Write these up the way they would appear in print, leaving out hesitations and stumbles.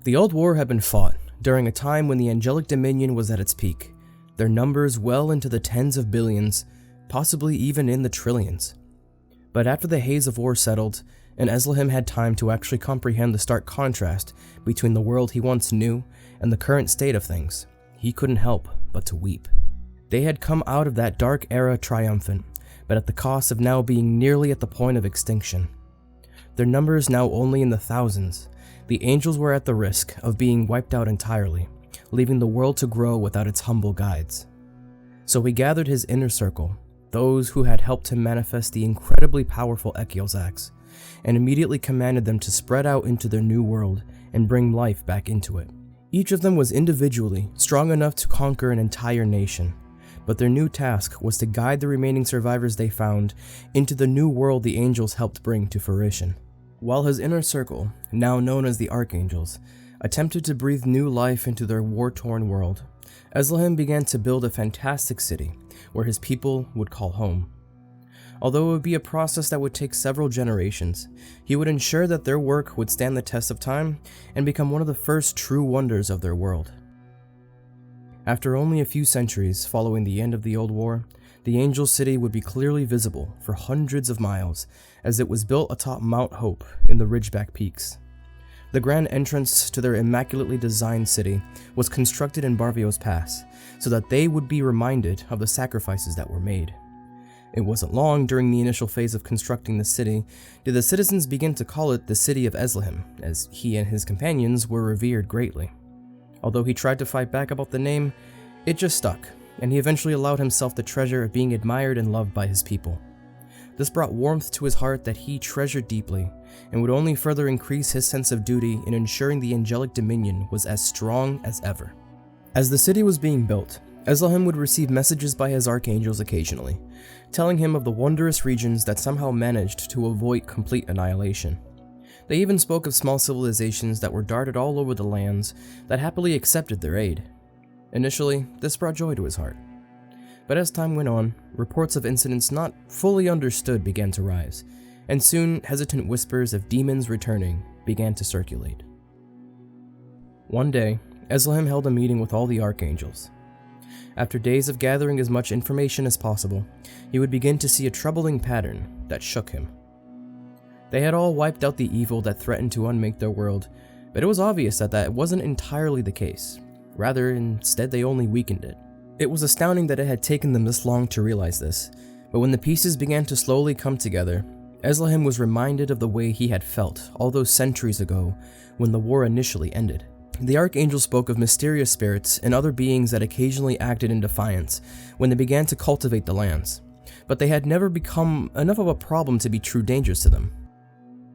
The Old War had been fought during a time when the angelic dominion was at its peak, their numbers well into the tens of billions, possibly even in the trillions. But after the haze of war settled, and Ezlahim had time to actually comprehend the stark contrast between the world he once knew and the current state of things, he couldn't help but to weep. They had come out of that dark era triumphant, but at the cost of now being nearly at the point of extinction. Their numbers now only in the thousands, the angels were at the risk of being wiped out entirely, leaving the world to grow without its humble guides. So he gathered his inner circle, those who had helped him manifest the incredibly powerful Ekielzax, and immediately commanded them to spread out into their new world and bring life back into it. Each of them was individually strong enough to conquer an entire nation, but their new task was to guide the remaining survivors they found into the new world the angels helped bring to fruition. While his inner circle, now known as the Archangels, attempted to breathe new life into their war-torn world, Ezlahim began to build a fantastic city where his people would call home. Although it would be a process that would take several generations, he would ensure that their work would stand the test of time and become one of the first true wonders of their world. After only a few centuries following the end of the Old War, the Angel City would be clearly visible for hundreds of miles as it was built atop Mount Hope in the Ridgeback Peaks. The grand entrance to their immaculately designed city was constructed in Barvios Pass so that they would be reminded of the sacrifices that were made. It wasn't long during the initial phase of constructing the city did the citizens begin to call it the City of Ezlahim, as he and his companions were revered greatly. Although he tried to fight back about the name, it just stuck, and he eventually allowed himself the treasure of being admired and loved by his people. This brought warmth to his heart that he treasured deeply, and would only further increase his sense of duty in ensuring the angelic dominion was as strong as ever. As the city was being built, Ezlahim would receive messages by his archangels occasionally, telling him of the wondrous regions that somehow managed to avoid complete annihilation. They even spoke of small civilizations that were darted all over the lands that happily accepted their aid. Initially, this brought joy to his heart. But as time went on, reports of incidents not fully understood began to rise, and soon hesitant whispers of demons returning began to circulate. One day, Ezlahim held a meeting with all the archangels. After days of gathering as much information as possible, he would begin to see a troubling pattern that shook him. They had all wiped out the evil that threatened to unmake their world, but it was obvious that wasn't entirely the case. Rather, instead they only weakened it. It was astounding that it had taken them this long to realize this, but when the pieces began to slowly come together, Ezlahim was reminded of the way he had felt all those centuries ago when the war initially ended. The archangel spoke of mysterious spirits and other beings that occasionally acted in defiance when they began to cultivate the lands, but they had never become enough of a problem to be true dangers to them.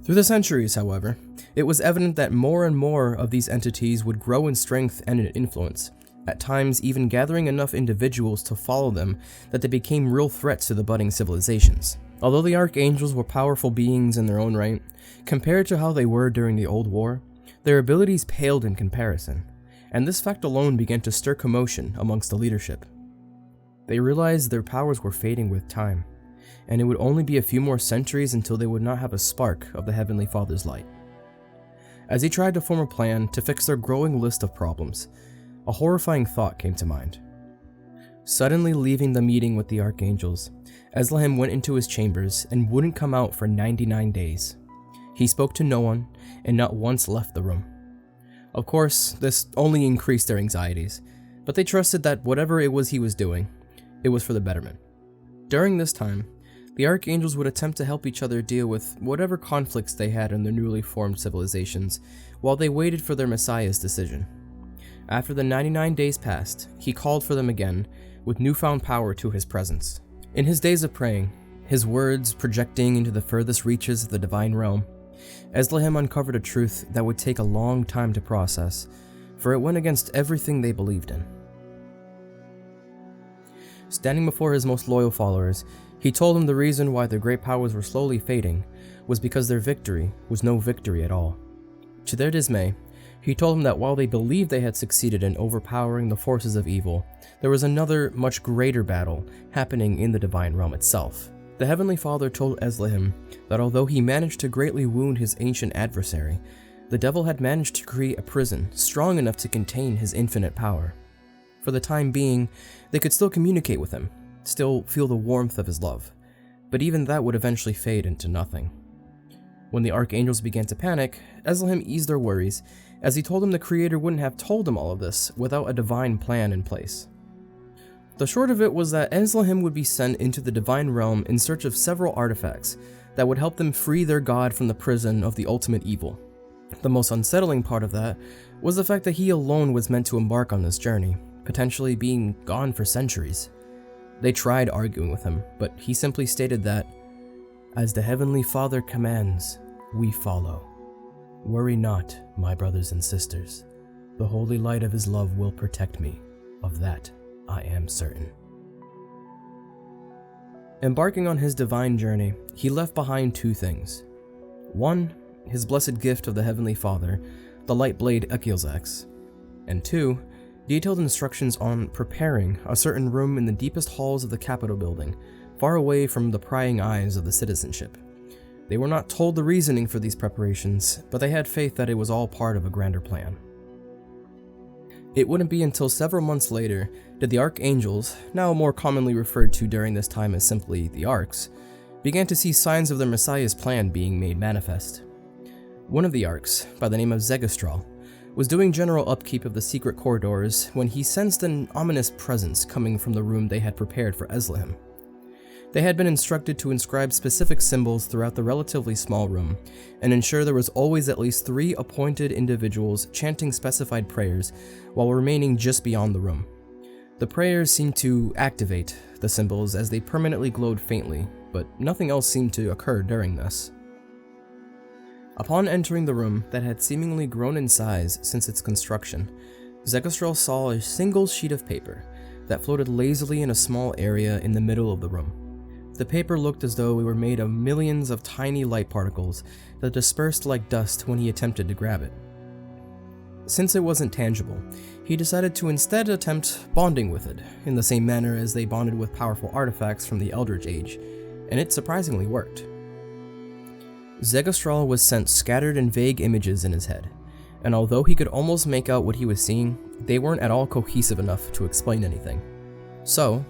Through the centuries, however, it was evident that more and more of these entities would grow in strength and in influence, at times even gathering enough individuals to follow them that they became real threats to the budding civilizations. Although the archangels were powerful beings in their own right, compared to how they were during the Old War, their abilities paled in comparison, and this fact alone began to stir commotion amongst the leadership. They realized their powers were fading with time, and it would only be a few more centuries until they would not have a spark of the Heavenly Father's light. As he tried to form a plan to fix their growing list of problems, a horrifying thought came to mind. Suddenly leaving the meeting with the archangels, Ezlahim went into his chambers and wouldn't come out for 99 days. He spoke to no one, and not once left the room. Of course, this only increased their anxieties, but they trusted that whatever it was he was doing, it was for the betterment. During this time, the archangels would attempt to help each other deal with whatever conflicts they had in their newly formed civilizations, while they waited for their Messiah's decision. After the 99 days passed, he called for them again, with newfound power to his presence. In his days of praying, his words projecting into the furthest reaches of the divine realm, Ezlahim uncovered a truth that would take a long time to process, for it went against everything they believed in. Standing before his most loyal followers, he told them the reason why their great powers were slowly fading was because their victory was no victory at all. To their dismay, he told them that while they believed they had succeeded in overpowering the forces of evil, there was another, much greater battle happening in the divine realm itself. The Heavenly Father told Ezlahim that although he managed to greatly wound his ancient adversary, The devil had managed to create a prison strong enough to contain his infinite power. For the time being, they could still communicate with him, still feel the warmth of his love, but even that would eventually fade into nothing. When the archangels began to panic, Ezlahim eased their worries, as he told them the Creator wouldn't have told them all of this without a divine plan in place. The short of it was that Ezlahim would be sent into the divine realm in search of several artifacts that would help them free their god from the prison of the ultimate evil. The most unsettling part of that was the fact that he alone was meant to embark on this journey, potentially being gone for centuries. They tried arguing with him, but he simply stated that, "As the Heavenly Father commands, we follow. Worry not, my brothers and sisters. The holy light of his love will protect me. Of that, I am certain." Embarking on his divine journey, he left behind two things. One, his blessed gift of the Heavenly Father, the light blade Ekielzax. And two, detailed instructions on preparing a certain room in the deepest halls of the Capitol building, far away from the prying eyes of the citizenship. They were not told the reasoning for these preparations, but they had faith that it was all part of a grander plan. It wouldn't be until several months later that the archangels, now more commonly referred to during this time as simply the arcs, began to see signs of their Messiah's plan being made manifest. One of the arcs, by the name of Zegastral, was doing general upkeep of the secret corridors when he sensed an ominous presence coming from the room they had prepared for Ezlahim. They had been instructed to inscribe specific symbols throughout the relatively small room, and ensure there was always at least 3 appointed individuals chanting specified prayers while remaining just beyond the room. The prayers seemed to activate the symbols as they permanently glowed faintly, but nothing else seemed to occur during this. Upon entering the room that had seemingly grown in size since its construction, Zegastral saw a single sheet of paper that floated lazily in a small area in the middle of the room. The paper looked as though it were made of millions of tiny light particles that dispersed like dust when he attempted to grab it. Since it wasn't tangible, he decided to instead attempt bonding with it, in the same manner as they bonded with powerful artifacts from the Eldritch Age, and it surprisingly worked. Zegastral was sent scattered and vague images in his head, and although he could almost make out what he was seeing, they weren't at all cohesive enough to explain anything. So,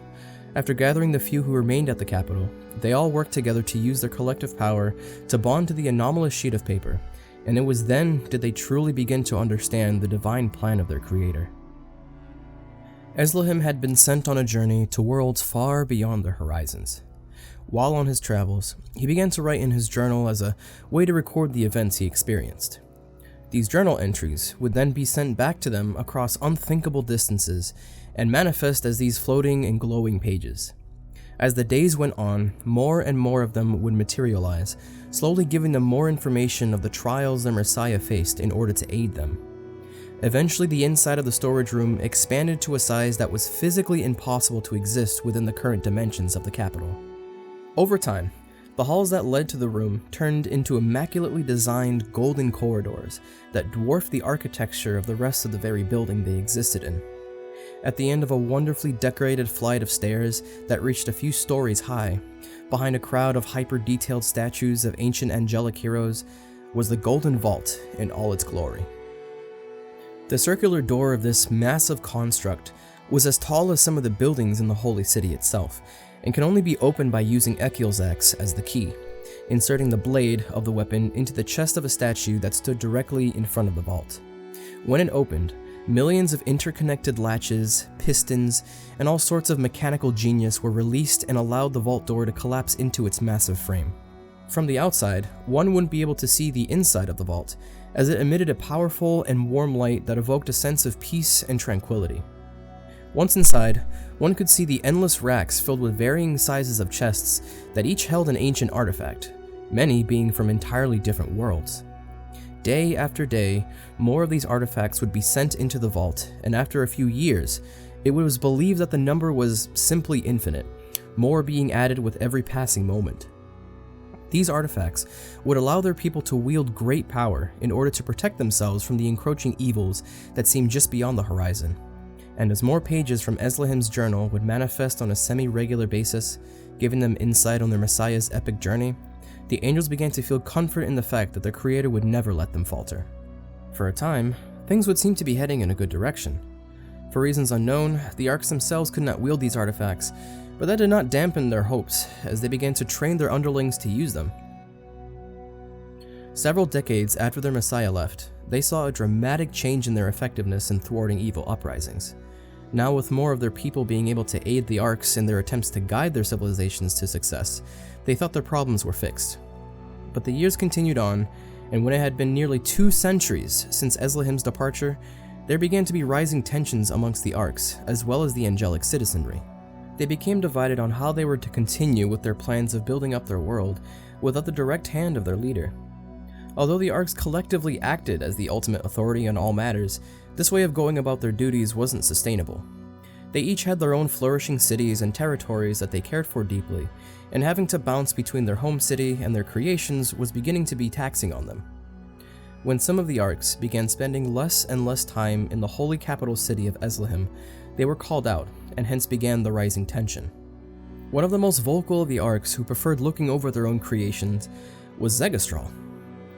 after gathering the few who remained at the Capitol, they all worked together to use their collective power to bond to the anomalous sheet of paper, and it was then did they truly begin to understand the divine plan of their Creator. Ezlahim had been sent on a journey to worlds far beyond their horizons. While on his travels, he began to write in his journal as a way to record the events he experienced. These journal entries would then be sent back to them across unthinkable distances and manifest as these floating and glowing pages. As the days went on, more and more of them would materialize, slowly giving them more information of the trials their Messiah faced in order to aid them. Eventually, the inside of the storage room expanded to a size that was physically impossible to exist within the current dimensions of the Capitol. Over time, the halls that led to the room turned into immaculately designed golden corridors that dwarfed the architecture of the rest of the very building they existed in. At the end of a wonderfully decorated flight of stairs that reached a few stories high, behind a crowd of hyper-detailed statues of ancient angelic heroes, was the Golden Vault in all its glory. The circular door of this massive construct was as tall as some of the buildings in the Holy City itself, and can only be opened by using Ekielzax as the key, inserting the blade of the weapon into the chest of a statue that stood directly in front of the vault. When it opened, millions of interconnected latches, pistons, and all sorts of mechanical genius were released and allowed the vault door to collapse into its massive frame. From the outside, one wouldn't be able to see the inside of the vault, as it emitted a powerful and warm light that evoked a sense of peace and tranquility. Once inside, one could see the endless racks filled with varying sizes of chests that each held an ancient artifact, many being from entirely different worlds. Day after day, more of these artifacts would be sent into the vault, and after a few years, it was believed that the number was simply infinite, more being added with every passing moment. These artifacts would allow their people to wield great power in order to protect themselves from the encroaching evils that seemed just beyond the horizon. And as more pages from Ezlahim's journal would manifest on a semi-regular basis, giving them insight on their Messiah's epic journey, the angels began to feel comfort in the fact that their Creator would never let them falter. For a time, things would seem to be heading in a good direction. For reasons unknown, the Arks themselves could not wield these artifacts, but that did not dampen their hopes as they began to train their underlings to use them. Several decades after their Messiah left, they saw a dramatic change in their effectiveness in thwarting evil uprisings. Now, with more of their people being able to aid the Arks in their attempts to guide their civilizations to success, they thought their problems were fixed. But the years continued on, and when it had been nearly 2 centuries since Eslahim's departure, there began to be rising tensions amongst the Arks, as well as the angelic citizenry. They became divided on how they were to continue with their plans of building up their world without the direct hand of their leader. Although the Arks collectively acted as the ultimate authority on all matters, this way of going about their duties wasn't sustainable. They each had their own flourishing cities and territories that they cared for deeply, and having to bounce between their home city and their creations was beginning to be taxing on them. When some of the Arks began spending less and less time in the holy capital city of Eslahim, they were called out, and hence began the rising tension. One of the most vocal of the Arks who preferred looking over their own creations was Zegastral.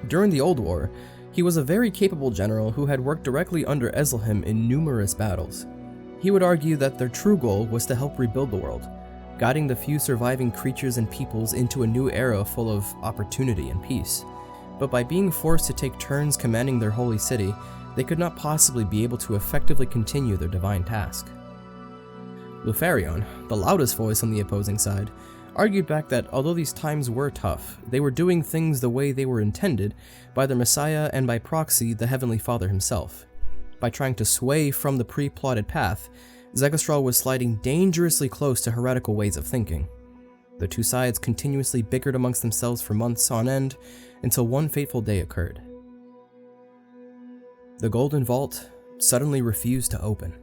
During the Old War, he was a very capable general who had worked directly under Eslahim in numerous battles. He would argue that their true goal was to help rebuild the world, guiding the few surviving creatures and peoples into a new era full of opportunity and peace. But by being forced to take turns commanding their holy city, they could not possibly be able to effectively continue their divine task. Lufarion, the loudest voice on the opposing side, argued back that although these times were tough, they were doing things the way they were intended by their Messiah and by proxy the Heavenly Father himself. By trying to sway from the pre-plotted path, Zegastral was sliding dangerously close to heretical ways of thinking. The two sides continuously bickered amongst themselves for months on end until one fateful day occurred. The Golden Vault suddenly refused to open.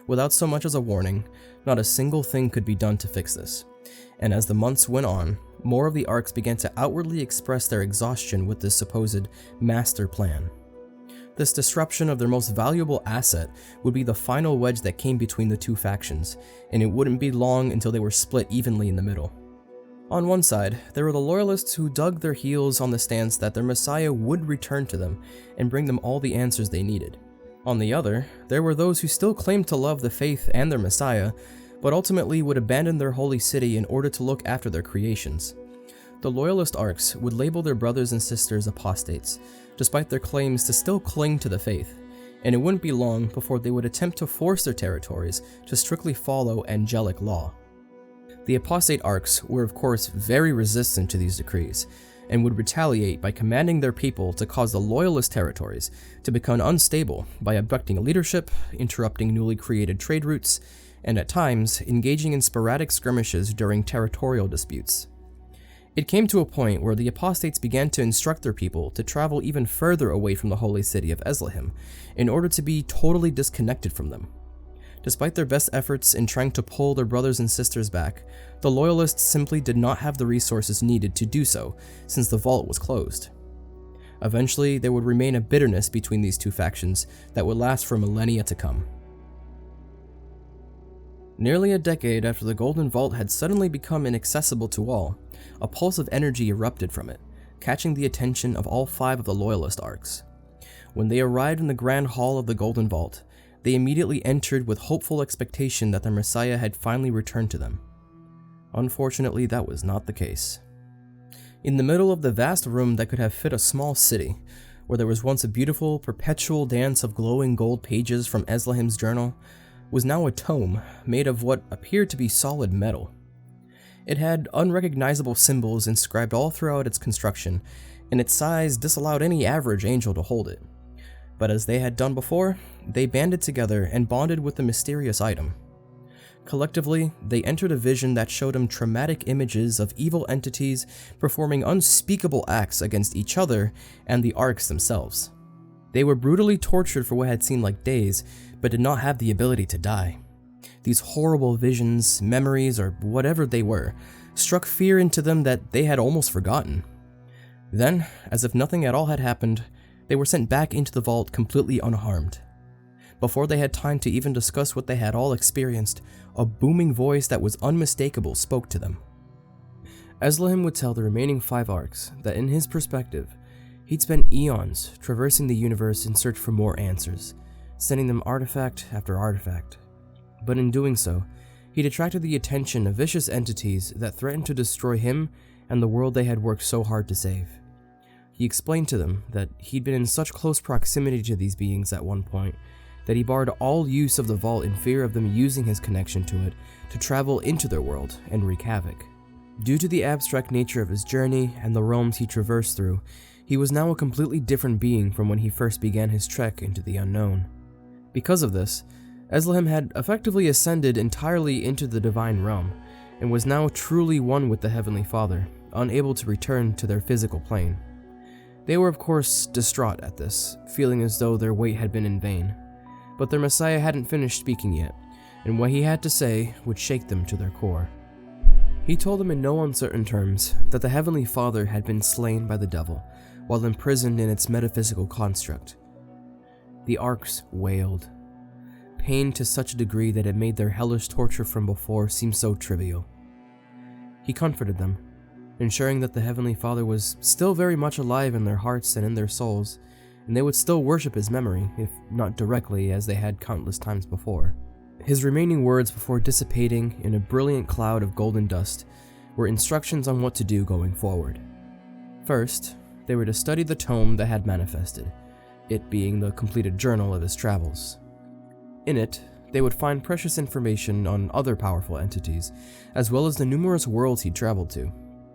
Without so much as a warning, not a single thing could be done to fix this, and as the months went on, more of the Arks began to outwardly express their exhaustion with this supposed master plan. This disruption of their most valuable asset would be the final wedge that came between the two factions, and it wouldn't be long until they were split evenly in the middle. On one side, there were the loyalists who dug their heels on the stance that their Messiah would return to them and bring them all the answers they needed. On the other, there were those who still claimed to love the faith and their Messiah, but ultimately would abandon their holy city in order to look after their creations. The loyalist Arks would label their brothers and sisters apostates, despite their claims to still cling to the faith, and it wouldn't be long before they would attempt to force their territories to strictly follow angelic law. The apostate Arks were of course very resistant to these decrees, and would retaliate by commanding their people to cause the loyalist territories to become unstable by abducting leadership, interrupting newly created trade routes, and at times engaging in sporadic skirmishes during territorial disputes. It came to a point where the apostates began to instruct their people to travel even further away from the holy city of Eslahim in order to be totally disconnected from them. Despite their best efforts in trying to pull their brothers and sisters back, the loyalists simply did not have the resources needed to do so since the vault was closed. Eventually, there would remain a bitterness between these two factions that would last for millennia to come. Nearly a decade after the Golden Vault had suddenly become inaccessible to all, a pulse of energy erupted from it, catching the attention of all 5 of the Loyalist Arks. When they arrived in the Grand Hall of the Golden Vault, they immediately entered with hopeful expectation that their Messiah had finally returned to them. Unfortunately, that was not the case. In the middle of the vast room that could have fit a small city, where there was once a beautiful, perpetual dance of glowing gold pages from Eslahim's journal, was now a tome made of what appeared to be solid metal. It had unrecognizable symbols inscribed all throughout its construction, and its size disallowed any average angel to hold it. But as they had done before, they banded together and bonded with the mysterious item. Collectively, they entered a vision that showed them traumatic images of evil entities performing unspeakable acts against each other and the Arks themselves. They were brutally tortured for what had seemed like days, but did not have the ability to die. These horrible visions, memories, or whatever they were, struck fear into them that they had almost forgotten. Then, as if nothing at all had happened, they were sent back into the vault completely unharmed. Before they had time to even discuss what they had all experienced, a booming voice that was unmistakable spoke to them. Eslahim would tell the remaining 5 Arks that in his perspective, He'd spent eons traversing the universe in search for more answers, sending them artifact after artifact. But in doing so, he'd attracted the attention of vicious entities that threatened to destroy him and the world they had worked so hard to save. He explained to them that he'd been in such close proximity to these beings at one point that he barred all use of the vault in fear of them using his connection to it to travel into their world and wreak havoc. Due to the abstract nature of his journey and the realms he traversed through, he was now a completely different being from when he first began his trek into the unknown. Because of this, Eslihem had effectively ascended entirely into the divine realm, and was now truly one with the Heavenly Father, unable to return to their physical plane. They were of course distraught at this, feeling as though their wait had been in vain. But their Messiah hadn't finished speaking yet, and what he had to say would shake them to their core. He told them in no uncertain terms that the Heavenly Father had been slain by the devil, while imprisoned in its metaphysical construct. The Arcs wailed, pained to such a degree that it made their hellish torture from before seem so trivial. He comforted them, ensuring that the Heavenly Father was still very much alive in their hearts and in their souls, and they would still worship his memory, if not directly as they had countless times before. His remaining words before dissipating in a brilliant cloud of golden dust were instructions on what to do going forward. First, they were to study the tome that had manifested, it being the completed journal of his travels. In it, they would find precious information on other powerful entities, as well as the numerous worlds he'd traveled to.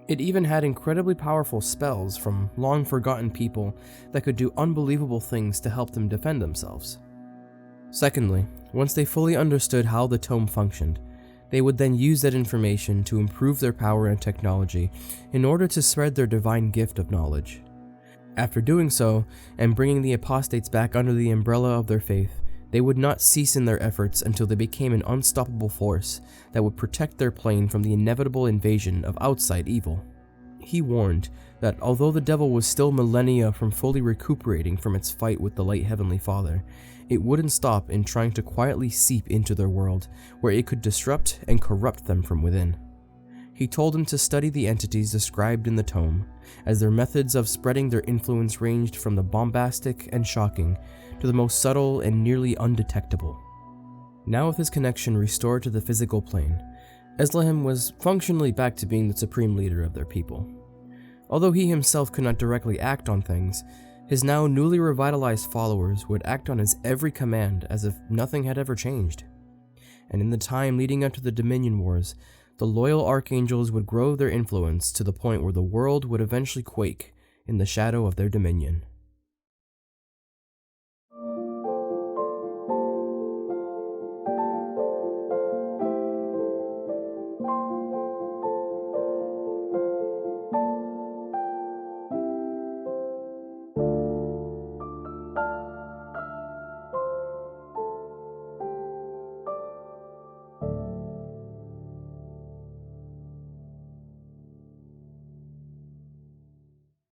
It even had incredibly powerful spells from long-forgotten people that could do unbelievable things to help them defend themselves. Secondly, once they fully understood how the tome functioned, they would then use that information to improve their power and technology in order to spread their divine gift of knowledge. After doing so, and bringing the apostates back under the umbrella of their faith, they would not cease in their efforts until they became an unstoppable force that would protect their plane from the inevitable invasion of outside evil. He warned that although the devil was still millennia from fully recuperating from its fight with the late Heavenly Father, it wouldn't stop in trying to quietly seep into their world, where it could disrupt and corrupt them from within. He told them to study the entities described in the tome, as their methods of spreading their influence ranged from the bombastic and shocking to the most subtle and nearly undetectable. Now with his connection restored to the physical plane, Eslihem was functionally back to being the supreme leader of their people. Although he himself could not directly act on things, his now newly revitalized followers would act on his every command as if nothing had ever changed. And in the time leading up to the Dominion Wars, the loyal archangels would grow their influence to the point where the world would eventually quake in the shadow of their dominion.